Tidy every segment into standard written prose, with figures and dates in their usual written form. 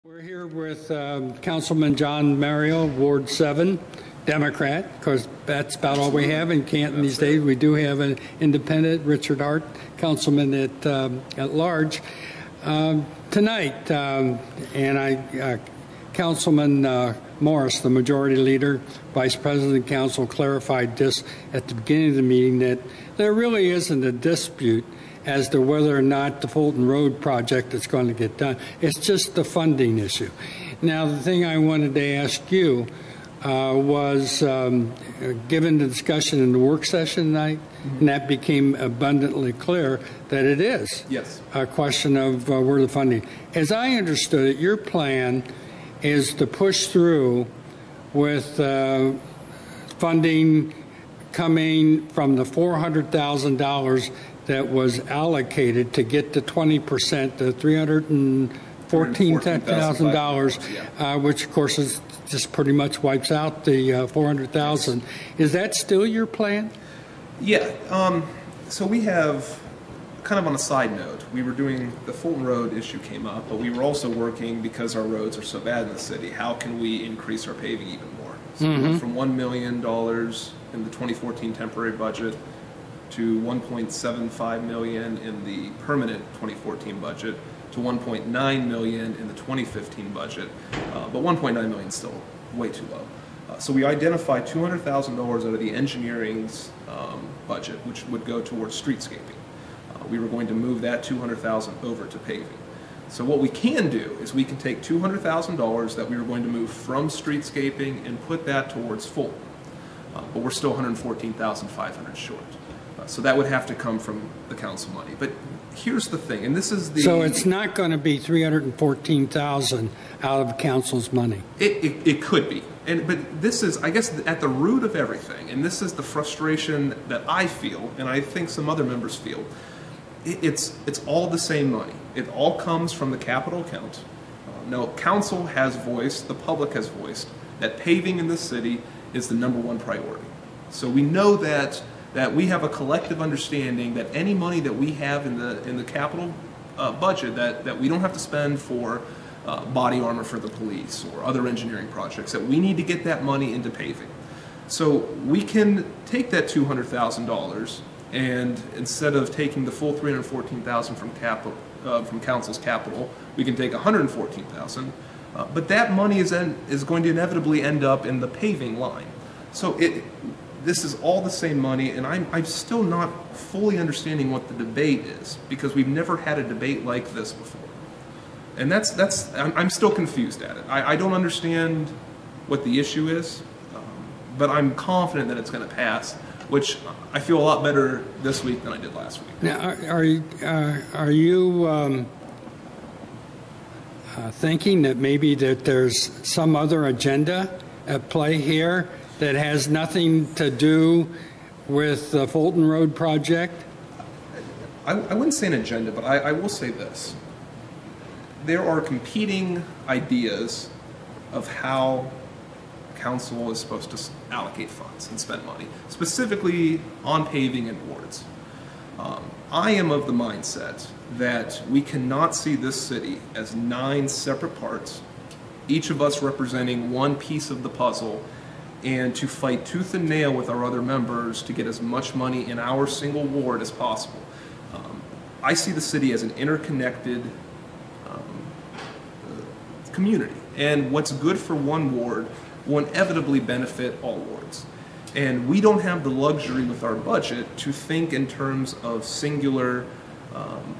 We're here with Councilman John Mariol, Ward 7, Democrat, because that's about all we have in Canton these days. We do have an independent, Richard Hart, councilman at large. Tonight, Councilman Morris, the majority leader, Vice President of the Council, clarified this at the beginning of the meeting that there really isn't a dispute as to whether or not the Fulton Road project is going to get done. It's just the funding issue. Now, the thing I wanted to ask you was, given the discussion in the work session tonight, and that became abundantly clear that it is a question of where the funding. As I understood it, your plan is to push through with funding coming from the $400,000 that was allocated to get to 20%, the $314,000, which of course is just pretty much wipes out the 400,000. Is that still your plan? Yeah. So we have, kind of on a side note, we were doing, the Fulton Road issue came up, but we were also working, because our roads are so bad in the city, how can we increase our paving even more? So we went from $1 million in the 2014 temporary budget to $1.75 million in the permanent 2014 budget, to $1.9 million in the 2015 budget, but $1.9 million is still way too low. So we identified $200,000 out of the engineering's budget, which would go towards streetscaping. We were going to move that $200,000 over to paving. So what we can do is we can take $200,000 that we were going to move from streetscaping and put that towards Fulton, but we're still $114,500 short. So that would have to come from the council money. But here's the thing, and this is the... So it's not going to be $314,000 out of council's money. It could be. But this is, I guess, at the root of everything, and this is the frustration that I feel, and I think some other members feel. It's all the same money. It all comes from the capital account. No, council has voiced, the public has voiced, that paving in this city is the #1 priority. So we know that we have a collective understanding that any money that we have in the capital budget that we don't have to spend for body armor for the police or other engineering projects, that we need to get that money into paving. So we can take that $200,000 and instead of taking the full $314,000 from council's capital, we can take $114,000. But that money is going to inevitably end up in the paving line. So this is all the same money, and I'm still not fully understanding what the debate is, because we've never had a debate like this before. And I'm still confused at it. I don't understand what the issue is, but I'm confident that it's going to pass, which I feel a lot better this week than I did last week. Now, are you thinking that maybe that there's some other agenda at play here that has nothing to do with the Fulton Road project? I wouldn't say an agenda, but I will say this. There are competing ideas of how council is supposed to allocate funds and spend money, specifically on paving and wards. I am of the mindset that we cannot see this city as 9 separate parts, each of us representing one piece of the puzzle, and to fight tooth and nail with our other members to get as much money in our single ward as possible. I see the city as an interconnected community, and what's good for one ward will inevitably benefit all wards. And we don't have the luxury with our budget to think in terms of singular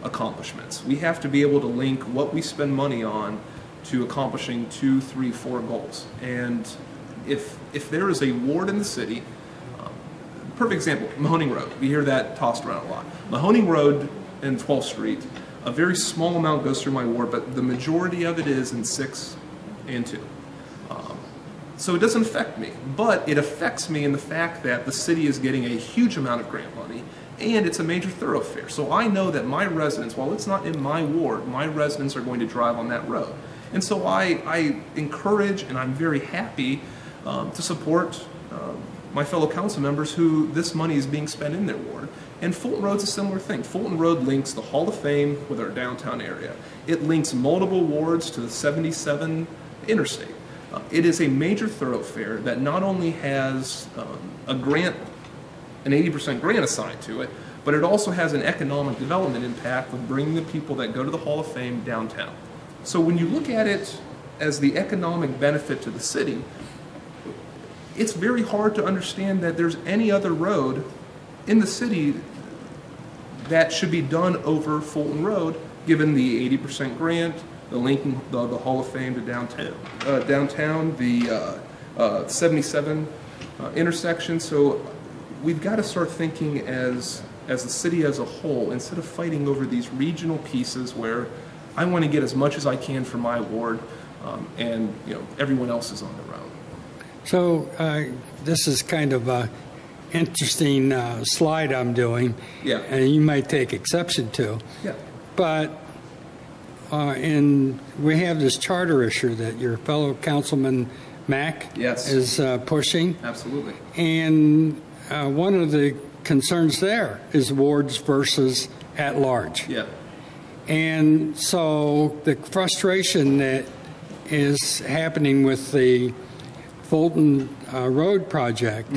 accomplishments. We have to be able to link what we spend money on to accomplishing 2, 3, 4 goals. And if there is a ward in the city, perfect example, Mahoning Road. We hear that tossed around a lot. Mahoning Road and 12th Street, a very small amount goes through my ward, but the majority of it is in 6 and 2. So it doesn't affect me, but it affects me in the fact that the city is getting a huge amount of grant money, and it's a major thoroughfare. So I know that my residents, while it's not in my ward, my residents are going to drive on that road. And so I encourage, and I'm very happy to support my fellow council members who this money is being spent in their ward. And Fulton Road's a similar thing. Fulton Road links the Hall of Fame with our downtown area. It links multiple wards to the 77 interstate. It is a major thoroughfare that not only has a grant, an 80% grant assigned to it, but it also has an economic development impact with bringing the people that go to the Hall of Fame downtown. So when you look at it as the economic benefit to the city, it's very hard to understand that there's any other road in the city that should be done over Fulton Road, given the 80% grant, the linking the Hall of Fame to downtown, the 77 intersection. So we've got to start thinking as the city as a whole, instead of fighting over these regional pieces where I want to get as much as I can for my ward, and everyone else is on their own. So this is kind of a interesting slide I'm doing, yeah, and you might take exception to. Yeah. But we have this charter issue that your fellow councilman Mack yes. is pushing. Absolutely. And one of the concerns there is wards versus at large. Yeah. And so the frustration that is happening with the Fulton Road project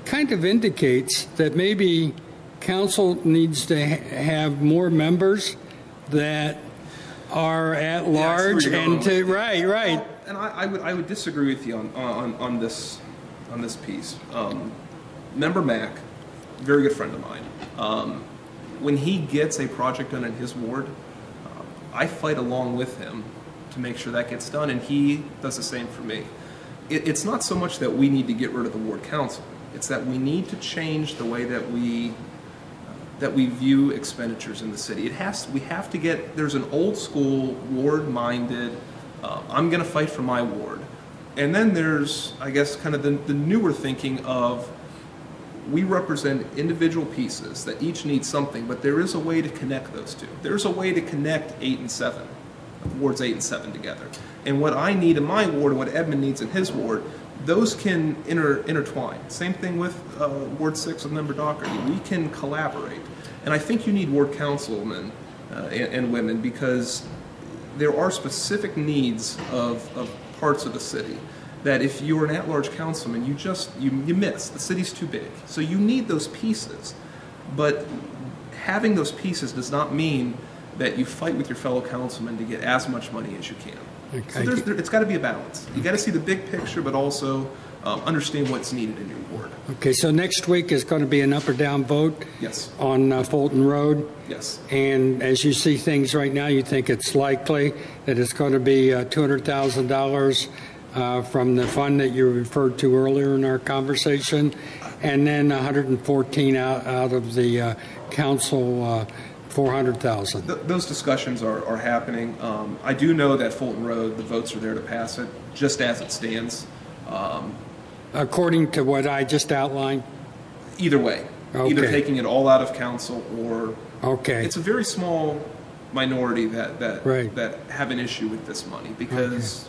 kind of indicates that maybe council needs to have more members that are at large and to right. Well, and I would disagree with you on this piece. Member Mack, very good friend of mine. When he gets a project done in his ward, I fight along with him to make sure that gets done, and he does the same for me. It's not so much that we need to get rid of the ward council. It's that we need to change the way that we view expenditures in the city. We have to get, there's an old school ward-minded, I'm going to fight for my ward. And then there's, I guess, kind of the newer thinking of, we represent individual pieces that each need something, but there is a way to connect those two. There's a way to connect 8 and 7, wards 8 and 7 together. And what I need in my ward and what Edmund needs in his ward, those can intertwine. Same thing with Ward 6 with Member Doherty. We can collaborate. And I think you need ward councilmen and women, because there are specific needs of parts of the city that if you're an at-large councilman, you miss. The city's too big. So you need those pieces. But having those pieces does not mean that you fight with your fellow councilmen to get as much money as you can. Okay. So it's got to be a balance. You got to see the big picture, but also understand what's needed in your ward. Okay, so next week is going to be an up or down vote. Yes. On Fulton Road. Yes. And as you see things right now, you think it's likely that it's going to be $200,000 from the fund that you referred to earlier in our conversation, and then 114 out of the council. 400,000. Those discussions are happening. I do know that Fulton Road, the votes are there to pass it, just as it stands. According to what I just outlined? Either way. Okay. Either taking it all out of council or... Okay. It's a very small minority that right. that have an issue with this money, because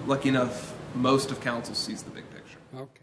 lucky enough, most of council sees the big picture. Okay.